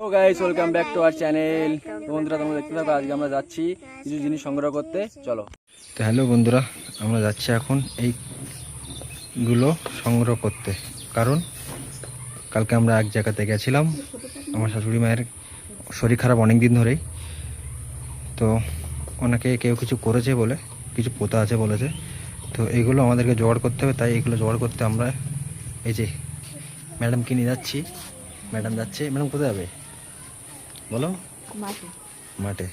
তো guys welcome back to our channel. বন্ধুরা তোমরা দেখতে থাকো, আজকে আমরা যাচ্ছি কিছু জিনিস সংগ্রহ করতে, চলো। তো হ্যালো বন্ধুরা, আমরা যাচ্ছি এখন এইগুলো সংগ্রহ করতে, কারণ কালকে আমরা এক জায়গাতে গেছিলাম। আমার শাশুড়ি মায়ের শরীর খারাপ অনেক দিন ধরেই, তো ওনাকে কেউ কিছু করেছে বলে, কিছু পোতা আছে বলেছে, তো এইগুলো আমাদেরকে জোগাড় করতে হবে। তাই এগুলো জোগাড় করতে আমরা এই যে ম্যাডামকে নিয়ে যাচ্ছি। ম্যাডাম যাচ্ছে। ম্যাডাম কোথায় যাবে বলো? মাঠে। মাঠে।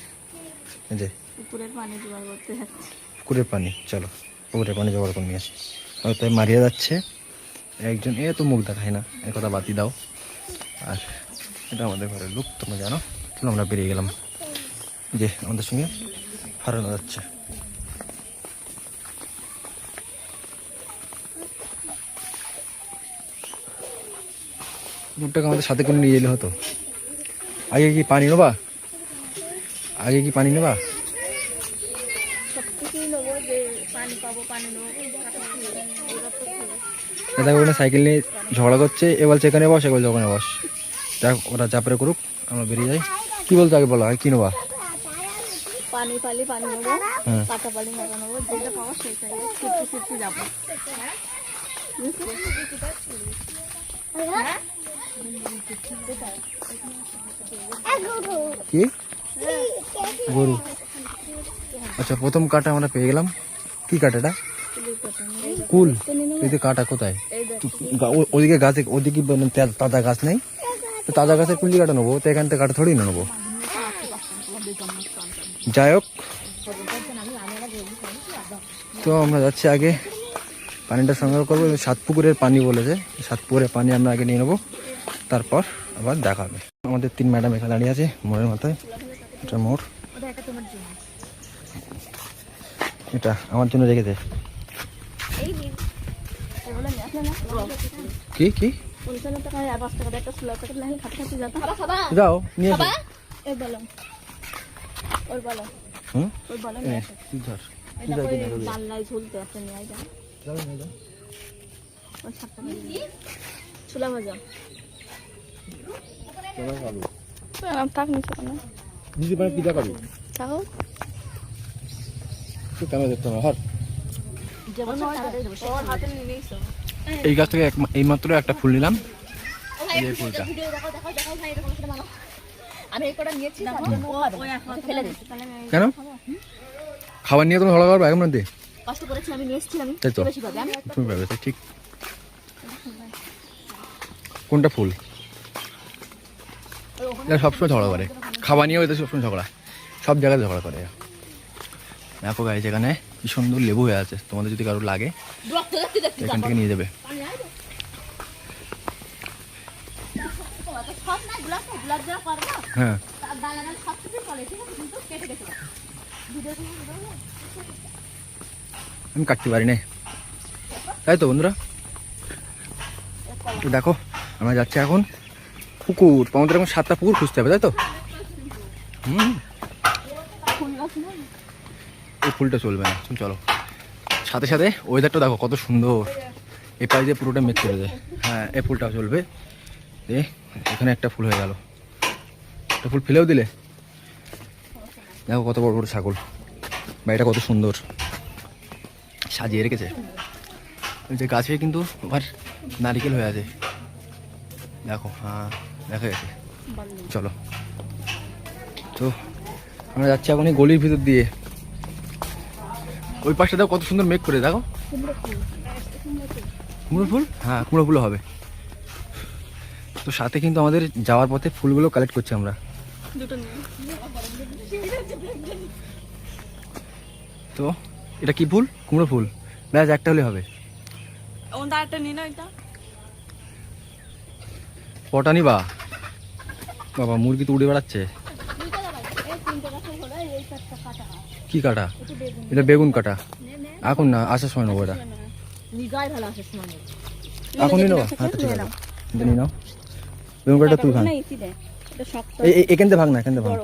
এই যে পুকুরের পানি জোগাড় করতে যাচ্ছি। পুকুরের পানি, চলো পুকুরের পানি জোগাড় করে নিয়ে আসি। হয়তো মারিয়া যাচ্ছে একজন, এ তো মুখ দেখায় না, এ কথা বাতি দাও। আর এটা আমাদের ঘরের লোক, তোমরা জানো। চলো আমরা বেরিয়ে গেলাম। যে আমাদের সঙ্গে হারানো যাচ্ছে। দুধটাকে আমাদের সাথে করে নিয়ে এলে হতো। আগে কি পানি নেবা? আগে কি পানি নেবা? দাদা ওখানে সাইকেল নিয়ে ঝগড়া করছে, এ বলছে এখানে বস, এ বলছে ওখানে বস। দেখ ওরা চাপড়ে করুক, আমরা বেরিয়ে যাই। কি বলতো আগে বলো, কি নেবা? পানি নেবো, কাঁচা পানি নেবো, যেটা পাবো সেটাই ছুটতে যাবো। কি গরু? আচ্ছা, প্রথম কাটা আমরা পেয়ে গেলাম। কি কাটাটা? কুল। এদিকে কাটা কোথায়? ওদিকে গাছে, ওদিকে তাজা গাছ নেই তো তাজা গাছের কুলি কাটা নেবো, তো এখান থেকে কাটা থোড়ি না নেবো। যাই হোক, তো আমরা যাচ্ছি আগে পানিটা সংগ্রহ করবো। সাতপুকুরের পানি বলেছে, সাতপুকুরের পানি আমরা আগে নিয়ে নেবো, তারপর আবার দেখা হবে। আমাদের 3 ম্যাডাম এখানে দাঁড়িয়ে আছে মোড়ের মাথায়। এটা মোড়, এটা আমার জন্য রেখেছে। কি কি যাও নিয়ে ছোলা ভাজা এই গাছ থেকে এইমাত্র একটা ফুল নিলাম। এই ফুলটা কেন খাবার নিয়ে তুমি হলা করবে এখন মধ্যে? তাই তো তুমি পাবে, ঠিক। কোনটা ফুল? সবসময় ঝগড়া করে, খাবার নিয়ে হয়তো সবসময় ঝগড়া, সব জায়গায় ঝগড়া করে। দেখো গাইজ, এখানে কি সুন্দর লেবু হয়ে আছে, তোমাদের যদি কারোর লাগে এখান থেকে নিয়ে যাবে। হ্যাঁ, আমি কাটতে পারি না, তাই তো বন্ধুরা। তো দেখো আমরা যাচ্ছি এখন পুকুর, আমাদের এখন 7টা পুকুর খুঁজতে হবে, তাই তো? এই ফুলটা চলবে না, চলো। সাথে সাথে ওয়েদারটা দেখো কত সুন্দর, এই পাশে পুরোটা মেঘ চলে যায়। হ্যাঁ, এই ফুলটাও চলবে। এখানে একটা ফুল হয়ে গেল, একটা ফুল ফেলেও দিলে। দেখো কত বড় বড় ছাগল, বাড়িটা কত সুন্দর সাজিয়ে রেখেছে। ওই যে গাছে কিন্তু আবার নারিকেল হয়ে আছে, দেখো। হ্যাঁ, দেখা গেছে। চলো, তো আমরা যাচ্ছি এখন এই গলির ভিতর দিয়ে। ওই পাশটা দেখো কত সুন্দর মেঘ করে, দেখো। কুমড়ো ফুল? হ্যাঁ, কুমড়ো ফুলও হবে। তো সাথে কিন্তু আমাদের যাওয়ার পথে ফুলগুলো কালেক্ট করছি আমরা। তো এটা কি ফুল? কুমড়ো ফুল। ব্যাস একটা হলে হবে। কটা নিবা? বাবা, মুরগি তো উড়ে বেড়াচ্ছে। কি কাটা? এটা বেগুন কাটা। এখন না, আসার সময় নেবো। এটা এখন নিয়ে নেবো। হ্যাঁ, ঠিক আছে, নিয়ে নাও। বেগুন কাটা তুই ভাঙ, এখান থেকে ভাগ না, এখান থেকে ভাগ।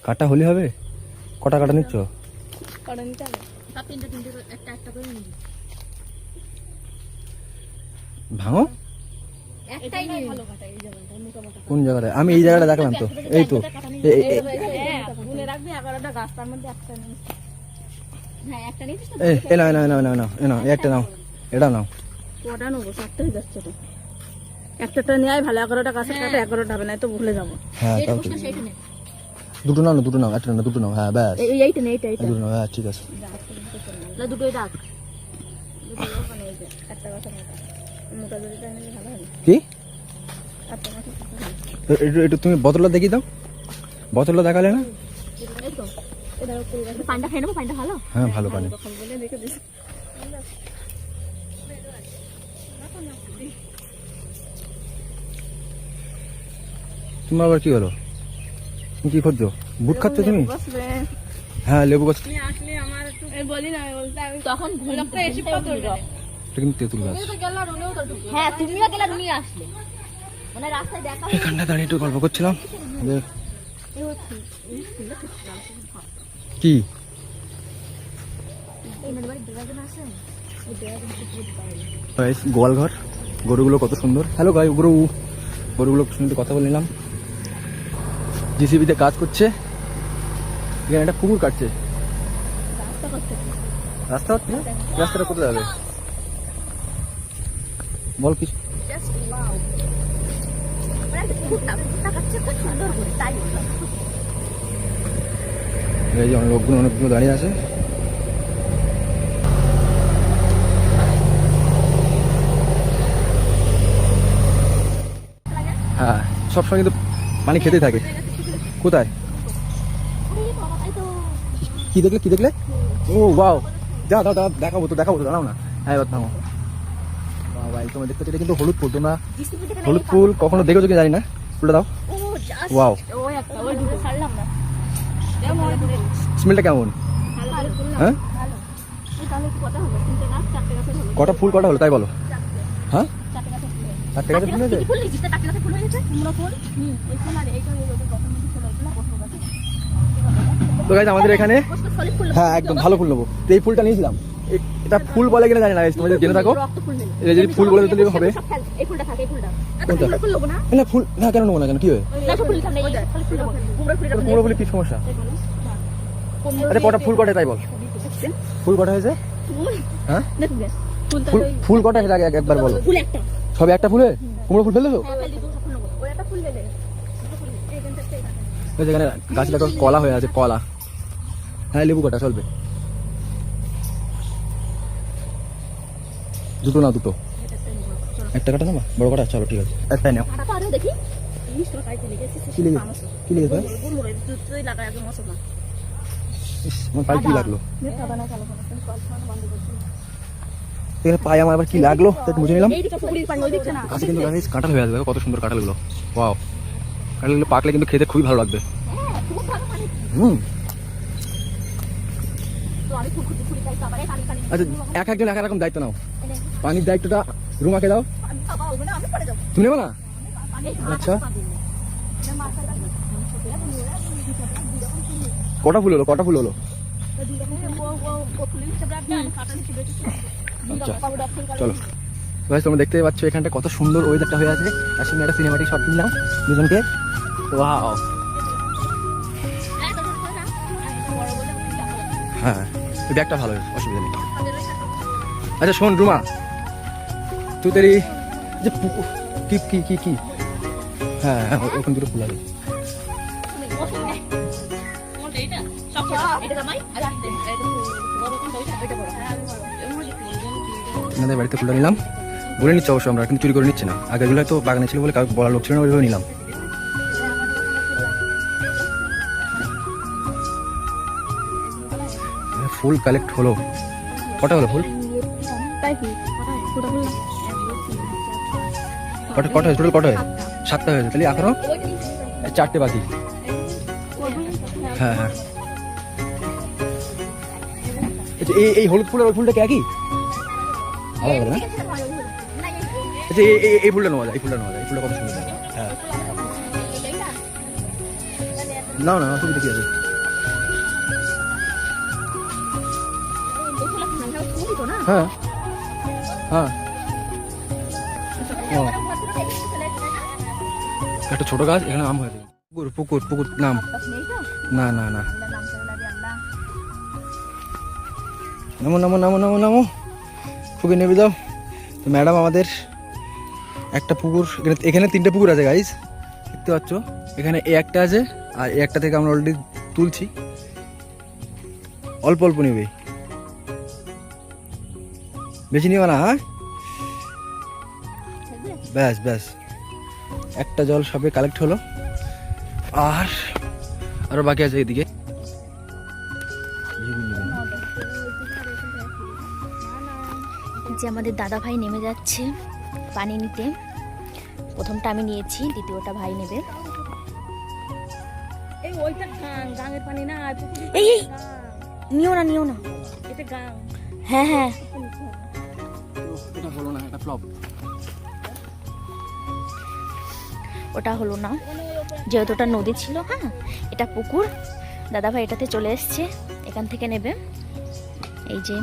কাটা হলে হবে। কটা কাটা নিচ্ছ? ভাঙো একটাই নিয়ে ভালো কাটা এই জায়গাটা মোটামুটি কোন জায়গাটা? আমি এই জায়গাটা দেখলাম তো, এই তো গুনে রাখবি 11টা গাছ, তার মধ্যে একটা নেই। হ্যাঁ একটা নিয়েছিস তো? এ নাও নাও নাও নাও নাও এ নাও, একটা নাও, এটা নাও। কটা নেবো? 4টা হয়ে যাচ্ছে তো। একটা নেওয়াই ভালো, 11টা গাছের কাটা 11টা হবে না, তো ভুলে যাবো। হ্যাঁ তাও ঠিক। দুটো নাও না, দুটো নাও, একটা না দুটো নাও। হ্যাঁ ব্যাস, এইটা নেই, এইটা দুটো নাও। হ্যাঁ ঠিক আছে। না দুটোই ডাক, ওখানে এই যে একটা গাছ মোটা জড়িটা নিলে ভালো হয়। কি একটা গাছ একটু তুমি বোতলটা দেখিয়ে দাও, বোতলটা দেখালে না? এই তো এটা পানিটা খেয়ে নেবো, পানিটা ভালো। হ্যাঁ ভালো পানি। বলে রেখে দিস। তোমার আবার কি হলো? তুমি কি করছো? বুট খাচ্ছ তুমি? বসবে হ্যাঁ লেবু গাছ। তুমি আসলে আমার একটু বলি না, বলতে আমি তখন লোকটা এসে পড়তো। এটা কিন্তু তেঁতুল গাছ। হ্যাঁ তুমিও গেলা, তুমি আসলে মানে রাস্তায় দেখা এখানটা দাঁড়িয়ে একটু গল্প করছিলাম যে কি গোয়াল ঘর, গরুগুলো কত সুন্দর। হ্যালো গাই, গরুগুলো সুন্দর কথা বলে নিলাম। জিসিবিতে কাজ করছে, এখানে একটা পুকুর কাটছে। রাস্তা হচ্ছে? রাস্তাটা কোথায় যাবে বল কিছু? এই যে অনেকগুলো দাঁড়িয়ে আছে। হ্যাঁ সবসময় কিন্তু পানি খেতেই থাকে। কোথায়? কি দেখলে? কি দেখলে? ও ওয়াও, দাও দাও দাও, দেখাবো তো দাঁড়াও না। হ্যাঁ এবার থামো। ভাই তোমরা দেখতে পাচ্ছ, এটা কিন্তু হলুদ ফুল। তোমরা হলুদ ফুল কখনো দেখেছো কি জানি না, ফুলটা দাও। ওয়াও, স্মেলটা কেমন? হ্যাঁ কটা ফুল কটা হলো তাই বলো? হ্যাঁ 4টে গাছে ফুল হয়েছে? তো গাইস আমাদের এখানে, হ্যাঁ একদম ভালো ফুল নেবো। তো এই ফুলটা নিয়েছিলাম, এটা ফুল বলে কিনা জানি না, তোমরা যদি জেনে থাকো যদি ফুল বলে দিতে হবে। না ফুল না কেন নেবো না, কেন কি হয়? কুমড়ো ফুলে কি সমস্যা? আরে কটা ফুল কটা তাই বল? ফুল কটা হয়েছে? হ্যাঁ ফুল কটা হয়েছে আগে একবার বলো। সবে একটা ফুলে কুমড়ো ফুল ফেলছো? যেখানে গাছটা কলা হয়ে আছে, কলা। হ্যাঁ লেবু কটা চলবে? দুটো না দুটো, একটা কাটা নেবা বড় কটা? চলো ঠিক আছে, একটাই নাও। কি লেগেছে? কি লেগেছে? আমার পায়ে কি লাগলো? এখানে পায়ে আমার আবার কি লাগলো একটু বুঝে নিলাম। গাছে কিন্তু গাছ কাঁঠাল হয়ে আছে, দেখো কত সুন্দর কাঁঠালগুলো। ওয়াও, কাঁঠালগুলো পাকলে কিন্তু খেতে খুবই ভালো লাগবে। হুম আচ্ছা, একজন এক রকম দায়িত্ব নাও। পানির দায়িত্বটা রুমাকে দাও। তুমি নেবো না? আচ্ছা কটা ফুল হলো? কটা ফুল হলো? আচ্ছা চলো ভাই, তোমরা দেখতে পাচ্ছ এখানটা কত সুন্দর ওয়েদারটা হয়ে আছে। তার সঙ্গে একটা সিনেমাটিক শট নিলাম দুজনকে। ওয়াও, হ্যাঁ এই ব্যাগটা ভালো, অসুবিধা নেই। আচ্ছা শোন রুমা, তুই তেরি যে কি কি কি কি হ্যাঁ হ্যাঁ ওখান দুটো ফুল আছে। আপনাদের বাড়িতে ফুলটা নিলাম, বলে নিচ্ছে অবশ্য, আমরা কিন্তু চুরি করে নিচ্ছি না। আগেরগুলো হয়তো বাগানে ছিল বলে কাউকে বলার লোক ছিল না, ওইভাবে নিলাম। ফুল কালেক্ট হলো, কটা হলো ফুল? কটা হয়েছে টোটাল? কটা হয়েছে? 7টা হয়েছে, তাহলে এখনো 4টে বাকি। হ্যাঁ হ্যাঁ এই হলুদ ফুলের ওই ফুলটা কি একই আলাদা না? আচ্ছা এই ফুলটা নেওয়া যায়, এই ফুলটা নেওয়া যায়, এই ফুলটা কত সুন্দর। হ্যাঁ না না অসুবিধা কি আছে? হ্যাঁ হ্যাঁ ও একটা ছোট গাছ, এখানে আম হয়েছে। পুকুর পুকুর পুকুর নাম না না না, নামো নামো নামো নামো নামো, খুবই নেমে যাও। তো ম্যাডাম আমাদের একটা পুকুর, এখানে 3টে পুকুর আছে গাইজ, দেখতে পাচ্ছ। এখানে এ একটা আছে, আর এ একটা থেকে আমরা অলরেডি তুলছি, অল্প অল্প নেবে, বেশি নিও না। হ্যাঁ ব্যাস ব্যাস, একটা জল সবে কালেক্ট হলো, আর আরো বাকি আছে এদিকে। যে আমাদের দাদা ভাই নেমে যাচ্ছে পানি নিতে। প্রথমটা আমি নিয়েছি, দ্বিতীয়টা ভাই নেবে। এই ওইটা গাঙের পানি না, এই এই, নিও না নিও না। এটা গাং। হ্যাঁ হ্যাঁ, এটা হলো না, এটা ফ্লপ। ওটা হলো না, যেহেতু ওটা নদী ছিল। হ্যাঁ, এটা পুকুর। দাদা ভাই এটাতে চলে এসছে, এখান থেকে নেবে। এই যে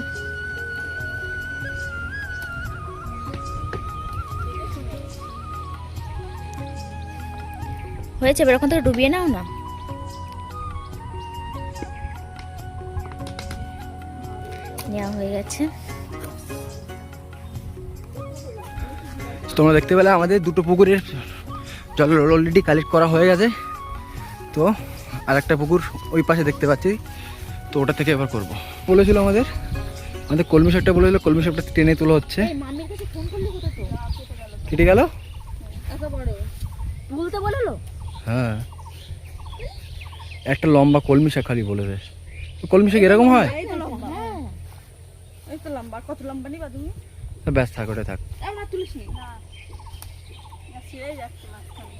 হয়েছে, এবার ওখান থেকে ডুবিয়ে নাও না। নেওয়া হয়ে গেছে। তোমরা দেখতে পেলে আমাদের 2টো পুকুরের জল অলরেডি কালেক্ট করা হয়ে গেছে। তো আর একটা পুকুর ওই পাশে দেখতে পাচ্ছি, তো ওটা থেকে এবার করব। বলেছিল আমাদের কলমি শাকটা, বলেছিল কলমি শাকটা টেনে তোলা হচ্ছে। কেটে গেল, তুলতে বললো। হ্যাঁ একটা লম্বা কলমি শাক খালি বলে দেয়। কলমি শাক এরকম হয়? এই তো লম্বা, এই তো লম্বা। কত লম্বা নিবা তুমি? ব্যাস থাক, ওটা থাক। আমরা তুলিস নি না, ছিঁড়ে যাচ্ছে মাঝখানে।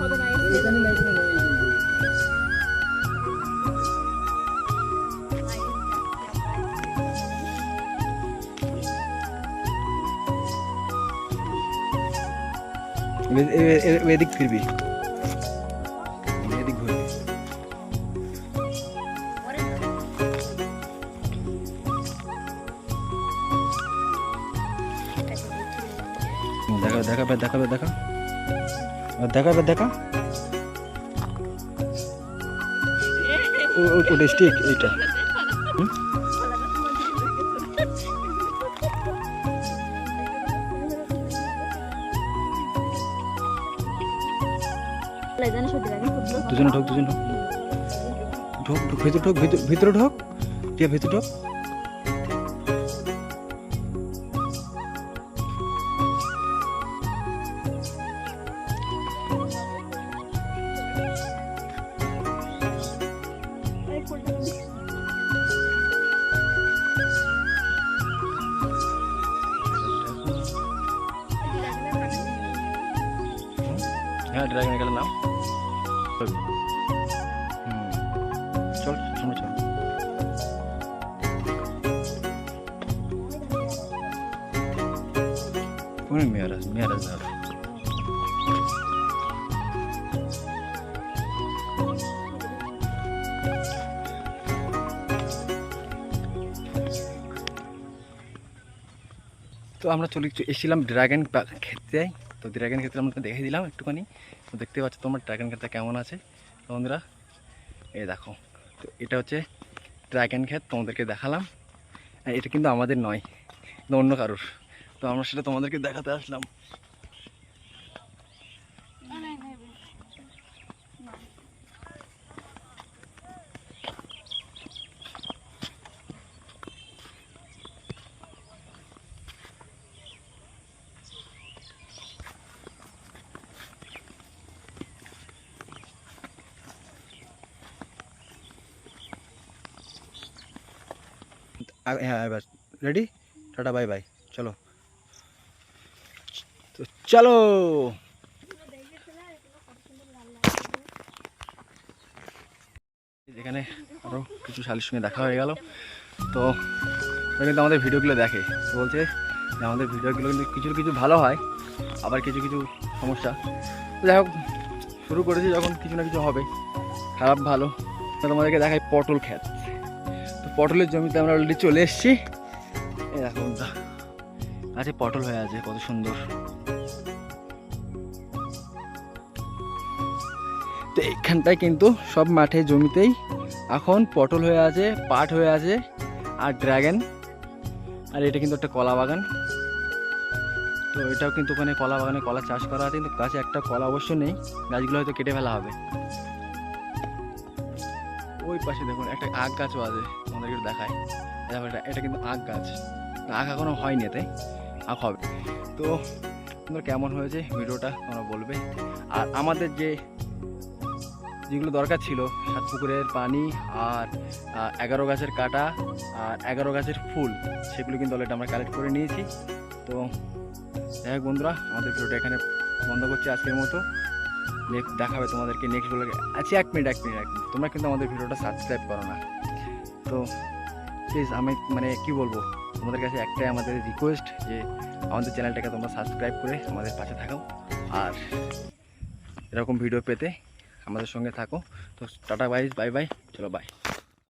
হবে না, এদিক ফিরবি, এদিক ঘুরবি। দেখা দেখা দেখা দেখা দেখা দেখা, ওটা স্টিক, এইটা দুজনে ঢোক, দুজন ঢোক, ঢোক ঢোক, ভিতরে ঢোক, ভিতরে ঢোক, টিয়া ভিতরে ঢোক। হ্যাঁ ড্রাগন গেলে নাও, চল সামনে চল। কোন মেয়ারাজ মেয়ারাজ না, তো আমরা চলে এসেছিলাম ড্রাগন খেতে। তো ড্রাগন ক্ষেত্রে আমরা দেখে দিলাম একটুখানি। তো দেখতে পাচ্ছ তোমার ড্রাগন ক্ষেতটা কেমন আছে বন্ধুরা, এই দেখো। তো এটা হচ্ছে ড্রাগন ক্ষেত, তোমাদেরকে দেখালাম। এটা কিন্তু আমাদের নয়, কিন্তু অন্য কারোর। তো আমরা সেটা তোমাদেরকে দেখাতে আসলাম। হ্যাঁ বাস রেডি, টাটা বাই বাই, চলো। তো চলো, এখানে আরও কিছু শালির সঙ্গে দেখা হয়ে গেল। তো কিন্তু আমাদের ভিডিওগুলো দেখে, বলছে যে আমাদের ভিডিওগুলো কিন্তু কিছু কিছু ভালো হয়, আবার কিছু কিছু সমস্যা। যাই হোক, শুরু করেছি যখন কিছু না কিছু হবে, খারাপ ভালো। তোমাদেরকে দেখাই পটল ক্ষেত। তো পটলের জমিতে আমরা অলরেডি চলে এসেছি। এই দেখো বন্ধুরা, আচ্ছা পটল হয়ে আছে কত সুন্দর। তো এইখানটায় কিন্তু সব মাঠে জমিতেই এখন পটল হয়ে আছে, পাট হয়ে আছে আর ড্রাগন। আর এটা কিন্তু একটা কলা বাগান। তো এটাও কিন্তু ওখানে কলা বাগানে কলা চাষ করা আছে, কিন্তু গাছে একটা কলা অবশ্য নেই, গাছগুলো হয়তো কেটে ফেলা হবে। ওই পাশে দেখুন একটা আখ গাছও আছে, আমাদেরকে একটু দেখায়। দেখো এটা কিন্তু আখ গাছ, আখ এখনো হয়নি, এতে আখ হবে। তো তোমরা কেমন হয়েছে ভিডিওটা তোমরা বলবে। আর আমাদের যেগুলো দরকার ছিল, 7 পুকুরের পানি আর 11 গাছের কাটা আর 11 গাছের ফুল, সেগুলো কিন্তু অলরেডি আমরা কালেক্ট করে নিয়েছি। তো যাই হোক বন্ধুরা, আমাদের ভিডিওটা এখানে বন্ধ করছি আজকের মতো। দেখাবে তোমাদেরকে নেক্সট ব্লগে। আচ্ছা এক মিনিট, তোমরা কিন্তু আমাদের ভিডিওটা সাবস্ক্রাইব করো না। তো প্লিজ আমি মানে কি বলবো, তোমাদের কাছে একটাই আমাদের রিকোয়েস্ট যে আমাদের চ্যানেলটাকে তোমরা সাবস্ক্রাইব করে আমাদের পাশে থাকো আর এরকম ভিডিও পেতে আমাদের সঙ্গে থাকো। তো টাটা বাই বাই, চলো বাই।